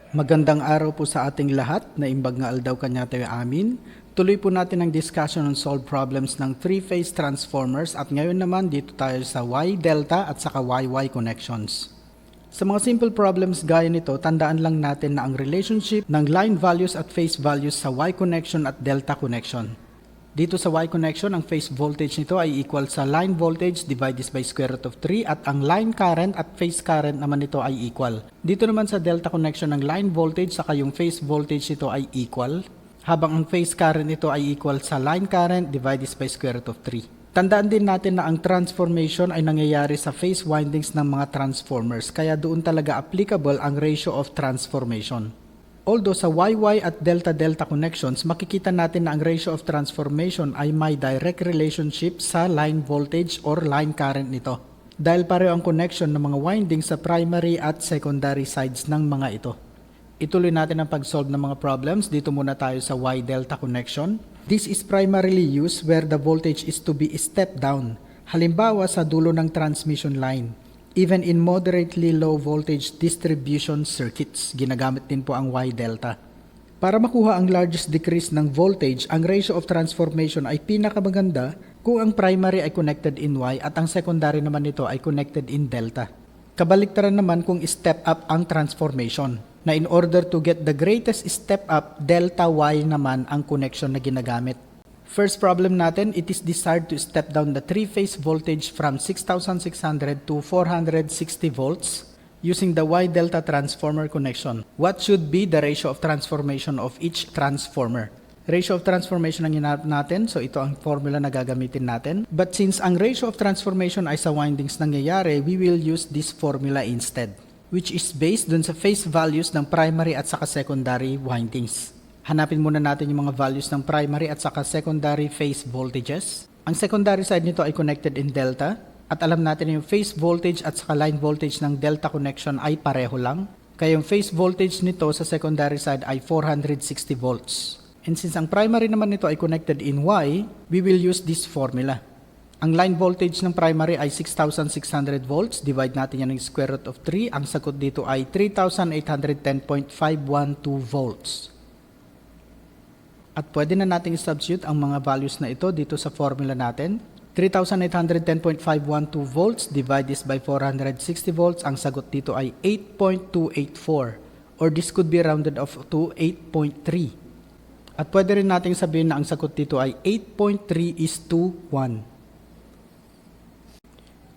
Magandang araw po sa ating lahat na imbag nga aldaw kanya tayo amin. Tuloy po natin ang discussion on solve problems ng three-phase transformers at ngayon naman dito tayo sa Y-delta at saka YY connections. Sa mga simple problems gaya nito, tandaan lang natin na ang relationship ng line values at phase values sa Y connection at delta connection. Dito sa Y connection, ang phase voltage nito ay equal sa line voltage divided by square root of 3 at ang line current at phase current naman nito ay equal. Dito naman sa delta connection, ng line voltage saka yung phase voltage nito ay equal, habang ang phase current nito ay equal sa line current divided by square root of 3. Tandaan din natin na ang transformation ay nangyayari sa phase windings ng mga transformers, kaya doon talaga applicable ang ratio of transformation. Although sa YY at delta-delta connections, makikita natin na ang ratio of transformation ay may direct relationship sa line voltage or line current nito. Dahil pareho ang connection ng mga windings sa primary at secondary sides ng mga ito. Ituloy natin ang pag-solve ng mga problems. Dito muna tayo sa Y-delta connection. This is primarily used where the voltage is to be stepped down. Halimbawa sa dulo ng transmission line. Even in moderately low voltage distribution circuits, ginagamit din po ang Y-delta. Para makuha ang largest decrease ng voltage, ang ratio of transformation ay pinakamaganda kung ang primary ay connected in Y at ang secondary naman nito ay connected in delta. Kabaliktaran naman kung step up ang transformation, na in order to get the greatest step up, delta Y naman ang connection na ginagamit. First problem natin, it is desired to step down the three-phase voltage from 6,600 to 460 volts using the Y-delta transformer connection. What should be the ratio of transformation of each transformer? Ratio of transformation ang hinanap natin, so ito ang formula na gagamitin natin. But since ang ratio of transformation ay sa windings nangyayari, we will use this formula instead, which is based dun sa phase values ng primary at saka secondary windings. Hanapin muna natin yung mga values ng primary at saka secondary phase voltages. Ang secondary side nito ay connected in delta at alam natin yung phase voltage at saka line voltage ng delta connection ay pareho lang. Kaya yung phase voltage nito sa secondary side ay 460 volts. And since ang primary naman nito ay connected in Y, we will use this formula. Ang line voltage ng primary ay 6,600 volts. Divide natin yan ng square root of 3. Ang sagot dito ay 3,810.512 volts. At pwede na nating substitute ang mga values na ito dito sa formula natin. 3,810.512 volts divided by 460 volts. Ang sagot dito ay 8.284 or this could be rounded off to 8.3. At pwede rin nating sabihin na ang sagot dito ay 8.3:1.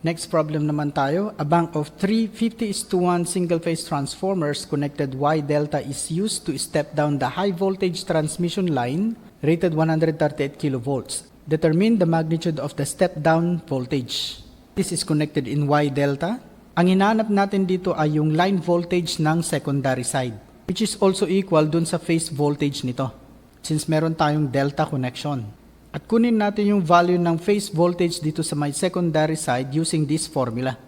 Next problem naman tayo. A bank of 350:1 single-phase transformers connected Y-delta is used to step down the high-voltage transmission line rated 138 kV. Determine the magnitude of the step-down voltage. This is connected in Y-delta. Ang hinahanap natin dito ay yung line voltage ng secondary side, which is also equal dun sa phase voltage nito, since meron tayong delta connection. At kunin natin yung value ng phase voltage dito sa may secondary side using this formula.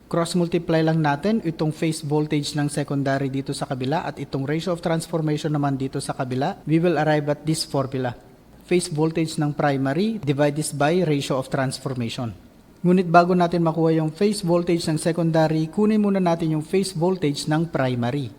Cross-multiply lang natin itong phase voltage ng secondary dito sa kabila at itong ratio of transformation naman dito sa kabila. We will arrive at this formula. Phase voltage ng primary divided by ratio of transformation. Ngunit bago natin makuha yung phase voltage ng secondary, kunin muna natin yung phase voltage ng primary.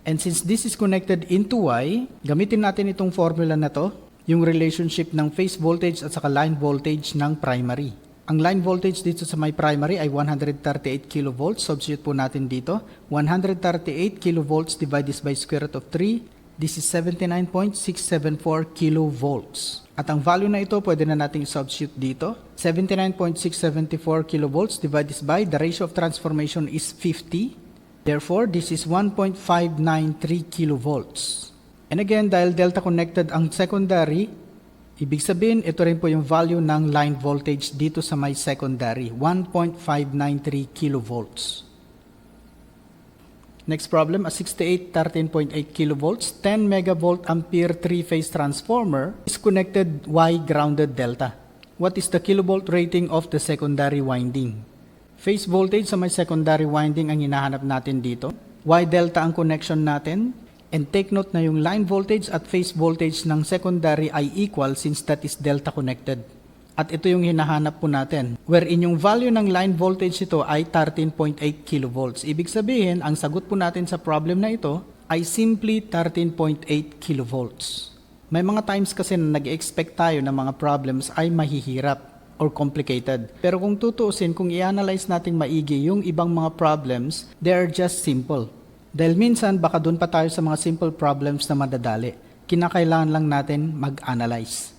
And since this is connected into Y, gamitin natin itong formula na to, yung relationship ng phase voltage at saka line voltage ng primary. Ang line voltage dito sa may primary ay 138 kV. Substitute po natin dito. 138 kV divided by square root of 3. This is 79.674 kV. At ang value na ito pwede na nating substitute dito. 79.674 kV divided by the ratio of transformation is 50. Therefore, this is 1.593 kV. And again, dahil delta connected ang secondary, ibig sabihin ito rin po yung value ng line voltage dito sa may secondary, 1.593 kV. Next problem, a 68 13.8 kV, 10 megavolt ampere three-phase transformer is connected Y grounded delta. What is the kilovolt rating of the secondary winding? Phase voltage sa may secondary winding ang hinahanap natin dito. Y delta ang connection natin. And take note na yung line voltage at phase voltage ng secondary ay equal since that is delta connected. At ito yung hinahanap po natin, wherein yung value ng line voltage ito ay 13.8 kV. Ibig sabihin, ang sagot po natin sa problem na ito ay simply 13.8 kilovolts. May mga times kasi na nag-expect tayo na mga problems ay mahihirap or complicated. Pero kung tutuusin, kung i-analyze natin maigi yung ibang mga problems, they are just simple. Dahil minsan, baka doon pa tayo sa mga simple problems na madadali. Kinakailangan lang natin mag-analyze.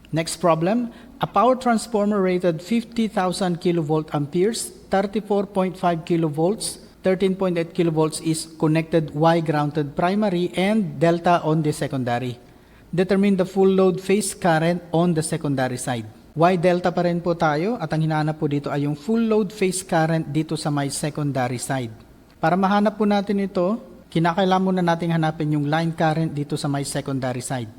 Next problem, a power transformer rated 50,000 kilovolt amperes, 34.5 kilovolts, 13.8 kilovolts is connected Y-grounded primary and delta on the secondary. Determine the full load phase current on the secondary side. Y-delta pa rin po tayo at ang hinahanap po dito ay yung full load phase current dito sa may secondary side. Para mahanap po natin ito, kinakailangan muna nating hanapin yung line current dito sa may secondary side.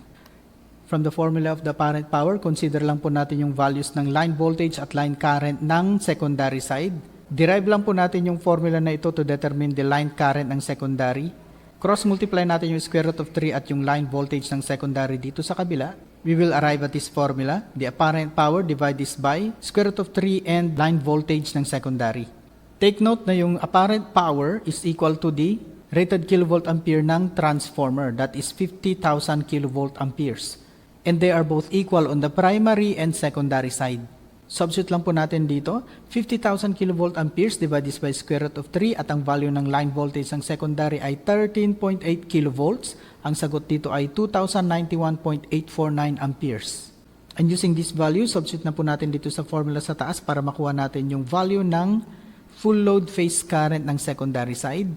From the formula of the apparent power, consider lang po natin yung values ng line voltage at line current ng secondary side. Derive lang po natin yung formula na ito to determine the line current ng secondary. Cross-multiply natin yung square root of 3 at yung line voltage ng secondary dito sa kabila. We will arrive at this formula. The apparent power divide this by square root of 3 and line voltage ng secondary. Take note na yung apparent power is equal to the rated kilovolt ampere ng transformer. That is 50,000 kilovolt amperes. And they are both equal on the primary and secondary side. Substitute lang po natin dito, 50,000 kilovolt amperes divided by square root of 3 at ang value ng line voltage ng secondary ay 13.8 kilovolts. Ang sagot dito ay 2,091.849 amperes. And using this value, substitute na po natin dito sa formula sa taas para makuha natin yung value ng full load phase current ng secondary side.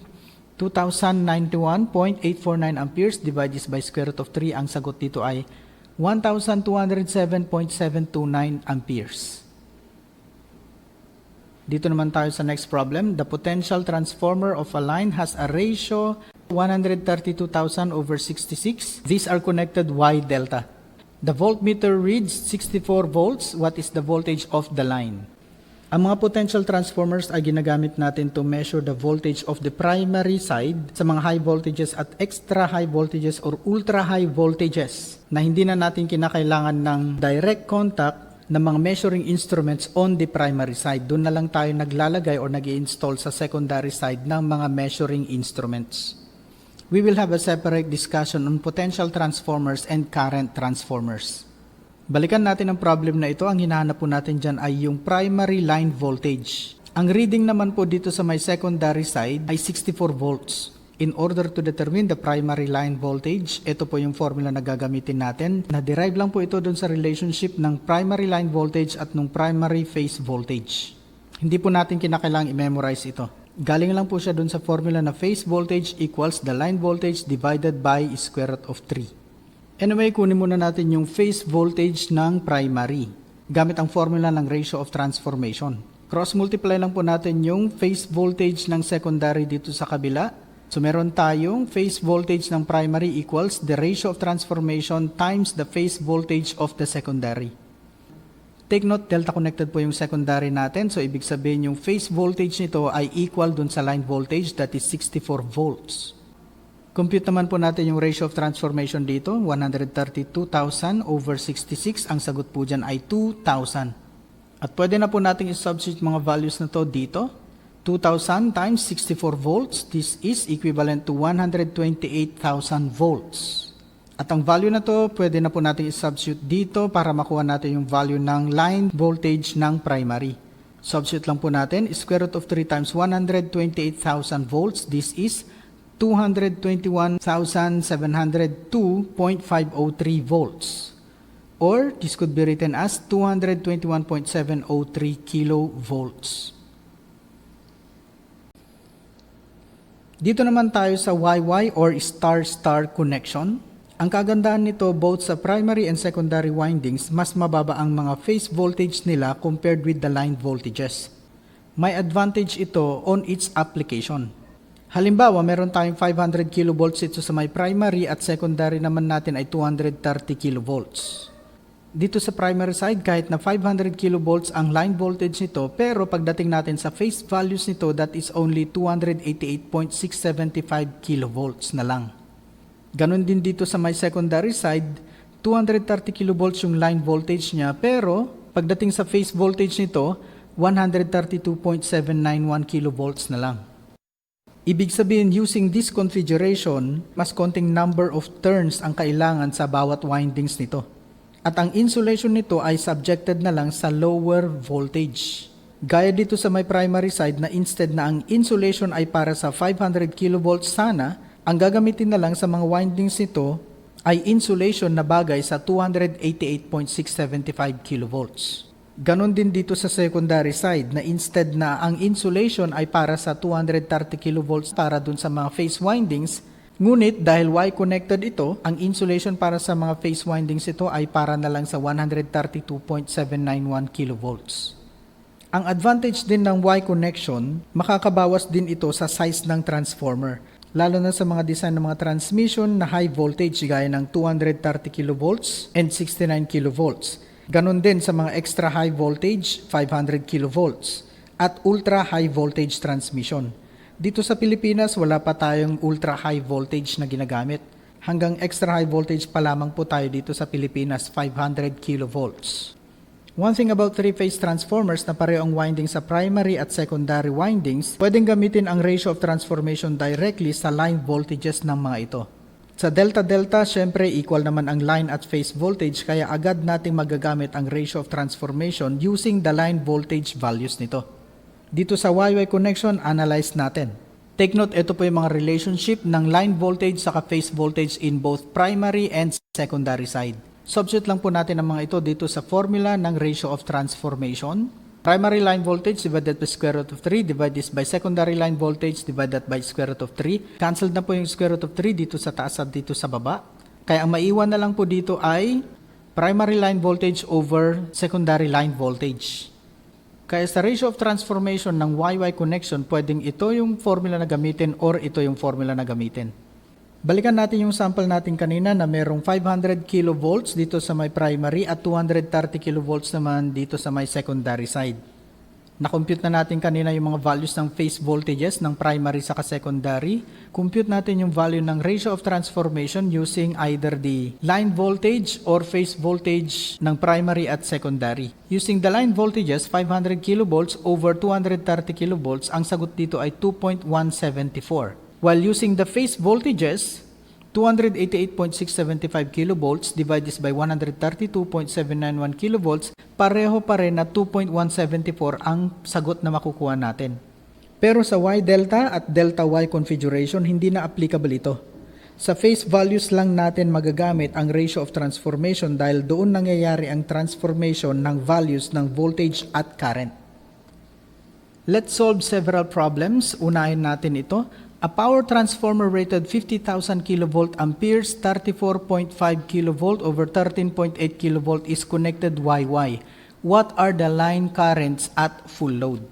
2,091.849 amperes divided by square root of 3. Ang sagot dito ay 1,207.729 amperes. Dito naman tayo sa next problem. The potential transformer of a line has a ratio 132,000 over 66. These are connected Y delta. The voltmeter reads 64 volts. What is the voltage of the line? Ang mga potential transformers ay ginagamit natin to measure the voltage of the primary side sa mga high voltages at extra high voltages or ultra high voltages na hindi na natin kinakailangan ng direct contact ng mga measuring instruments on the primary side. Doon na lang tayo naglalagay or nag-i-install sa secondary side ng mga measuring instruments. We will have a separate discussion on potential transformers and current transformers. Balikan natin ang problem na ito. Ang hinahanap po natin dyan ay yung primary line voltage. Ang reading naman po dito sa may secondary side ay 64 volts. In order to determine the primary line voltage, ito po yung formula na gagamitin natin. Na-derive lang po ito dun sa relationship ng primary line voltage at ng primary phase voltage. Hindi po natin kinakailangang i-memorize ito. Galing lang po siya dun sa formula na phase voltage equals the line voltage divided by square root of 3. Anyway, kunin muna natin yung phase voltage ng primary gamit ang formula ng ratio of transformation. Cross-multiply lang po natin yung phase voltage ng secondary dito sa kabila. So meron tayong phase voltage ng primary equals the ratio of transformation times the phase voltage of the secondary. Take note, delta connected po yung secondary natin. So ibig sabihin yung phase voltage nito ay equal dun sa line voltage, that is 64 volts. Compute naman po natin yung ratio of transformation dito, 132,000 over 66. Ang sagot po dyan ay 2,000. At pwede na po natin i-substitute mga values na to dito. 2,000 times 64 volts, this is equivalent to 128,000 volts. At ang value na to, pwede na po natin i-substitute dito para makuha natin yung value ng line voltage ng primary. Substitute lang po natin, square root of 3 times 128,000 volts, this is 221,702.503 volts. Or, this could be written as 221.703 kilovolts. Dito naman tayo sa YY or star-star connection. Ang kagandahan nito, both sa primary and secondary windings, mas mababa ang mga phase voltage nila compared with the line voltages. May advantage ito on its application. Halimbawa, meron tayong 500 kilovolts ito sa may primary at secondary naman natin ay 230 kilovolts. Dito sa primary side, kahit na 500 kilovolts ang line voltage nito, pero pagdating natin sa phase values nito, that is only 288.675 kilovolts na lang. Ganon din dito sa may secondary side, 230 kilovolts yung line voltage niya, pero pagdating sa phase voltage nito, 132.791 kilovolts na lang. Ibig sabihin, using this configuration, mas konting number of turns ang kailangan sa bawat windings nito. At ang insulation nito ay subjected na lang sa lower voltage. Gaya dito sa may primary side na instead na ang insulation ay para sa 500 kV sana, ang gagamitin na lang sa mga windings nito ay insulation na bagay sa 288.675 kV. Ganon din dito sa secondary side na instead na ang insulation ay para sa 230 kV para dun sa mga phase windings, ngunit dahil Y-connected ito, ang insulation para sa mga phase windings ito ay para na lang sa 132.791 kV. Ang advantage din ng Y connection, makakabawas din ito sa size ng transformer, lalo na sa mga design ng mga transmission na high voltage gaya ng 230 kV and 69 kV. Ganon din sa mga extra high voltage, 500 kV at ultra high voltage transmission. Dito sa Pilipinas, wala pa tayong ultra high voltage na ginagamit. Hanggang extra high voltage pa lamang po tayo dito sa Pilipinas, 500 kV. One thing about three-phase transformers na pareho ang winding sa primary at secondary windings, pwedeng gamitin ang ratio of transformation directly sa line voltages ng mga ito. Sa delta-delta, syempre equal naman ang line at phase voltage kaya agad nating magagamit ang ratio of transformation using the line voltage values nito. Dito sa YY connection, analyze natin. Take note, ito po yung mga relationship ng line voltage sa phase voltage in both primary and secondary side. Substitute lang po natin ang mga ito dito sa formula ng ratio of transformation. Primary line voltage divided by square root of 3 divided by secondary line voltage divided by square root of 3. Cancelled na po yung square root of 3 dito sa taas at dito sa baba. Kaya ang maiwan na lang po dito ay primary line voltage over secondary line voltage. Kaya sa ratio of transformation ng YY connection, pwedeng ito yung formula na gamitin or ito yung formula na gamitin. Balikan natin yung sample natin kanina na merong 500 kV dito sa may primary at 230 kV naman dito sa may secondary side. Na-compute na natin kanina yung mga values ng phase voltages ng primary sa secondary. Compute natin yung value ng ratio of transformation using either the line voltage or phase voltage ng primary at secondary. Using the line voltages, 500 kV over 230 kV, ang sagot dito ay 2.174. While using the phase voltages, 288.675 kV divided by 132.791 kV, pareho pa rin na 2.174 ang sagot na makukuha natin. Pero sa Y-delta at delta-Y configuration, hindi na applicable ito. Sa phase values lang natin magagamit ang ratio of transformation dahil doon nangyayari ang transformation ng values ng voltage at current. Let's solve several problems. Unahin natin ito. A power transformer rated 50,000 kV amperes, 34.5 kV over 13.8 kV is connected YY. What are the line currents at full load?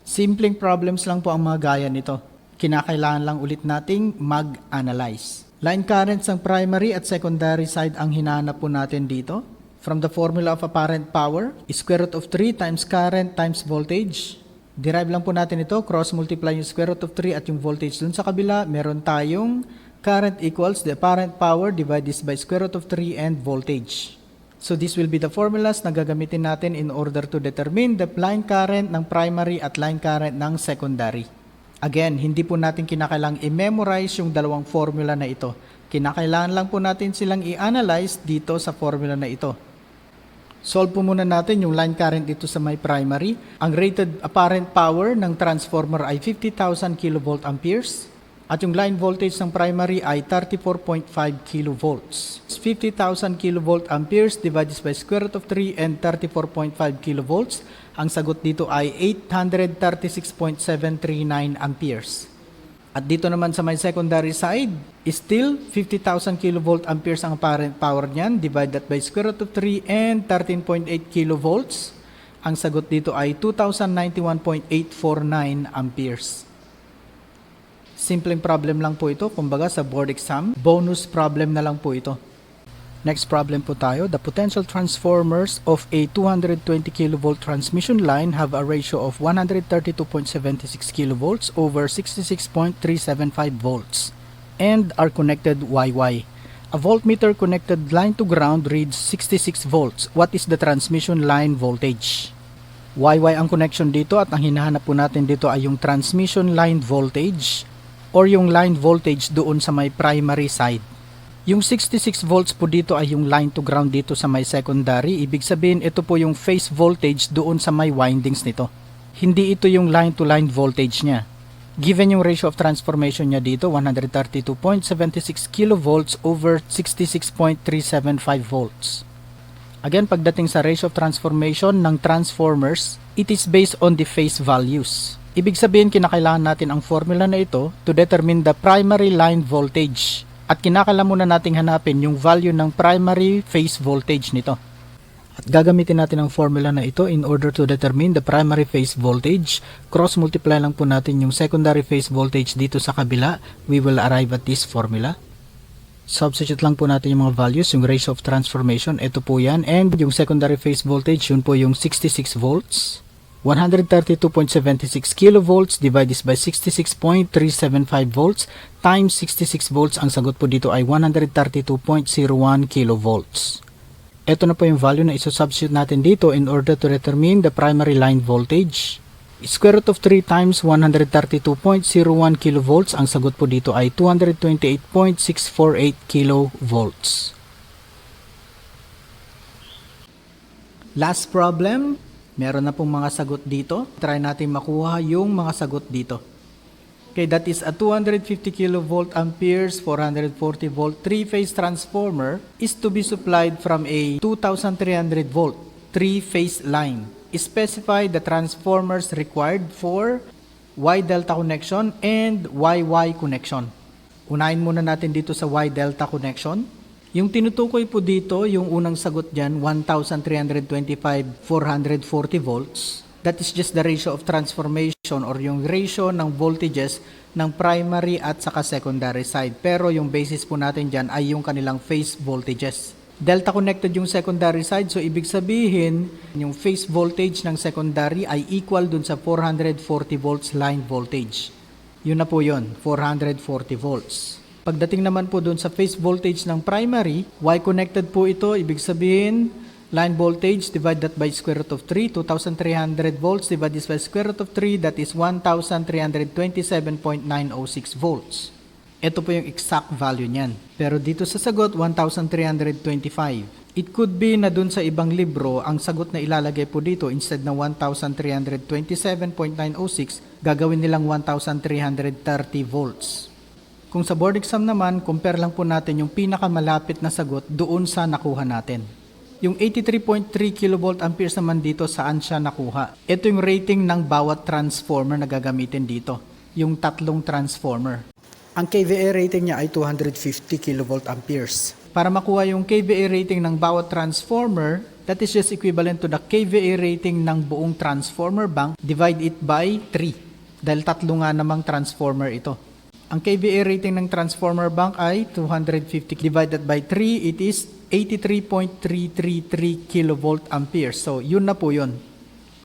Simpleng problems lang po ang mga gaya nito. Kinakailangan lang ulit nating mag-analyze. Line currents ng primary at secondary side ang hinahanap po natin dito. From the formula of apparent power, square root of 3 times current times voltage. Derive lang po natin ito, cross-multiply yung square root of 3 at yung voltage dun sa kabila. Meron tayong current equals the apparent power divided by square root of 3 and voltage. So this will be the formulas na gagamitin natin in order to determine the line current ng primary at line current ng secondary. Again, hindi po natin kinakailangang i-memorize yung dalawang formula na ito. Kinakailangan lang po natin silang i-analyze dito sa formula na ito. Solve po muna natin yung line current dito sa may primary. Ang rated apparent power ng transformer ay 50,000 kV amperes at yung line voltage ng primary ay 34.5 kV. 50,000 kV amperes divided by square root of 3 and 34.5 kV. Ang sagot dito ay 836.739 amperes. At dito naman sa may secondary side, still 50,000 kV amperes ang apparent power niyan divided by square root of 3 and 13.8 kV. Ang sagot dito ay 2,091.849 amperes. Simpleng problem lang po ito, kumbaga sa board exam, bonus problem na lang po ito. Next problem po tayo. The potential transformers of a 220 kV transmission line have a ratio of 132.76 kV over 66.375 volts and are connected YY. A voltmeter connected line to ground reads 66 volts. What is the transmission line voltage? YY ang connection dito at ang hinahanap po natin dito ay yung transmission line voltage. or yung line voltage doon sa may primary side. Yung 66 volts po dito ay yung line to ground dito sa may secondary. Ibig sabihin ito po yung phase voltage doon sa may windings nito. Hindi ito yung line to line voltage niya. Given yung ratio of transformation niya dito, 132.76 kilovolts over 66.375 volts. Again, pagdating sa ratio of transformation ng transformers, it is based on the phase values. Ibig sabihin, kinakailangan natin ang formula na ito to determine the primary line voltage. At kinakailangan muna nating hanapin yung value ng primary phase voltage nito. At gagamitin natin ang formula na ito in order to determine the primary phase voltage. Cross-multiply lang po natin yung secondary phase voltage dito sa kabila. We will arrive at this formula. Substitute lang po natin yung mga values, yung ratio of transformation, ito po yan. And yung secondary phase voltage, yun po yung 66 volts. 132.76 kilovolts divided by 66.375 volts times 66 volts. Ang sagot po dito ay 132.01 kilovolts. Ito na po yung value na isusubstitute natin dito in order to determine the primary line voltage. Square root of 3 times 132.01 kilovolts. Ang sagot po dito ay 228.648 kilovolts. Last problem. Meron na pong mga sagot dito. Try natin makuha yung mga sagot dito. Okay, that is a 250 kilovolt amperes, 440 volt 3-phase transformer is to be supplied from a 2300 volt 3-phase line. Specify the transformers required for Y delta connection and YY connection. Unahin muna natin dito sa Y delta connection. Yung tinutukoy po dito, yung unang sagot dyan, 1,325 440 volts. That is just the ratio of transformation or yung ratio ng voltages ng primary at saka secondary side. Pero yung basis po natin dyan ay yung kanilang phase voltages. Delta connected yung secondary side, so ibig sabihin, yung phase voltage ng secondary ay equal dun sa 440 volts line voltage. Yun na po yun, 440 volts. Pagdating naman po doon sa phase voltage ng primary, Y connected po ito, ibig sabihin, line voltage divided by square root of 3, 2,300 volts divided by square root of 3, that is 1,327.906 volts. Ito po yung exact value niyan. Pero dito sa sagot, 1,325. It could be na doon sa ibang libro, ang sagot na ilalagay po dito, instead na 1,327.906, gagawin nilang 1,330 volts. Kung sa board exam naman, compare lang po natin yung pinakamalapit na sagot doon sa nakuha natin. Yung 83.3 kilovolt amperes naman dito, saan siya nakuha? Ito yung rating ng bawat transformer na gagamitin dito. Yung tatlong transformer. Ang KVA rating niya ay 250 kilovolt amperes. Para makuha yung KVA rating ng bawat transformer, that is just equivalent to the KVA rating ng buong transformer bank, divide it by 3. Dahil tatlo nga namang transformer ito. Ang KVA rating ng transformer bank ay 250 divided by 3, it is 83.333 kilovolt amperes. So, yun na po yun.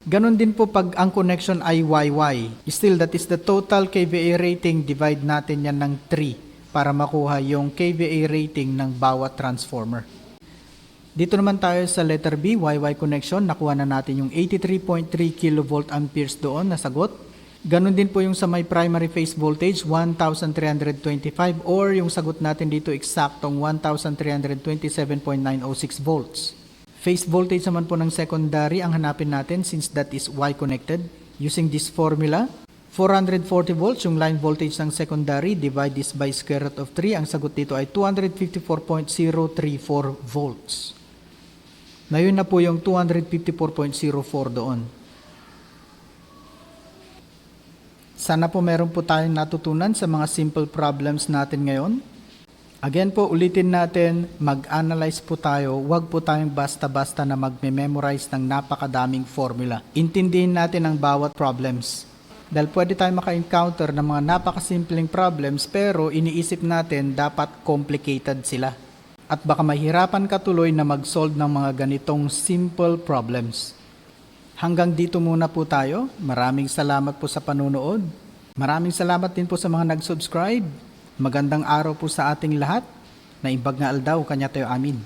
Ganon din po pag ang connection ay YY. Still, that is the total KVA rating, divide natin yan ng 3 para makuha yung KVA rating ng bawat transformer. Dito naman tayo sa letter B, YY connection. Nakuha na natin yung 83.3 kilovolt amperes doon na sagot. Ganon din po yung sa may primary phase voltage, 1,325 or yung sagot natin dito eksaktong 1,327.906 volts. Phase voltage naman po ng secondary ang hanapin natin since that is Y connected. Using this formula, 440 volts yung line voltage ng secondary, divide this by square root of 3. Ang sagot dito ay 254.034 volts. Na yun na po yung 254.04 doon. Sana po meron po tayong natutunan sa mga simple problems natin ngayon. Again po, ulitin natin, mag-analyze po tayo. Huwag po tayong basta-basta na mag-memorize ng napakadaming formula. Intindihin natin ang bawat problems. Dahil pwede tayong maka-encounter ng mga napakasimpleng problems pero iniisip natin dapat complicated sila. At baka mahirapan ka tuloy na mag-solve ng mga ganitong simple problems. Hanggang dito muna po tayo. Maraming salamat po sa panunood. Maraming salamat din po sa mga nag-subscribe. Magandang araw po sa ating lahat. Naimbag nga aldaw, kanya tayo amin.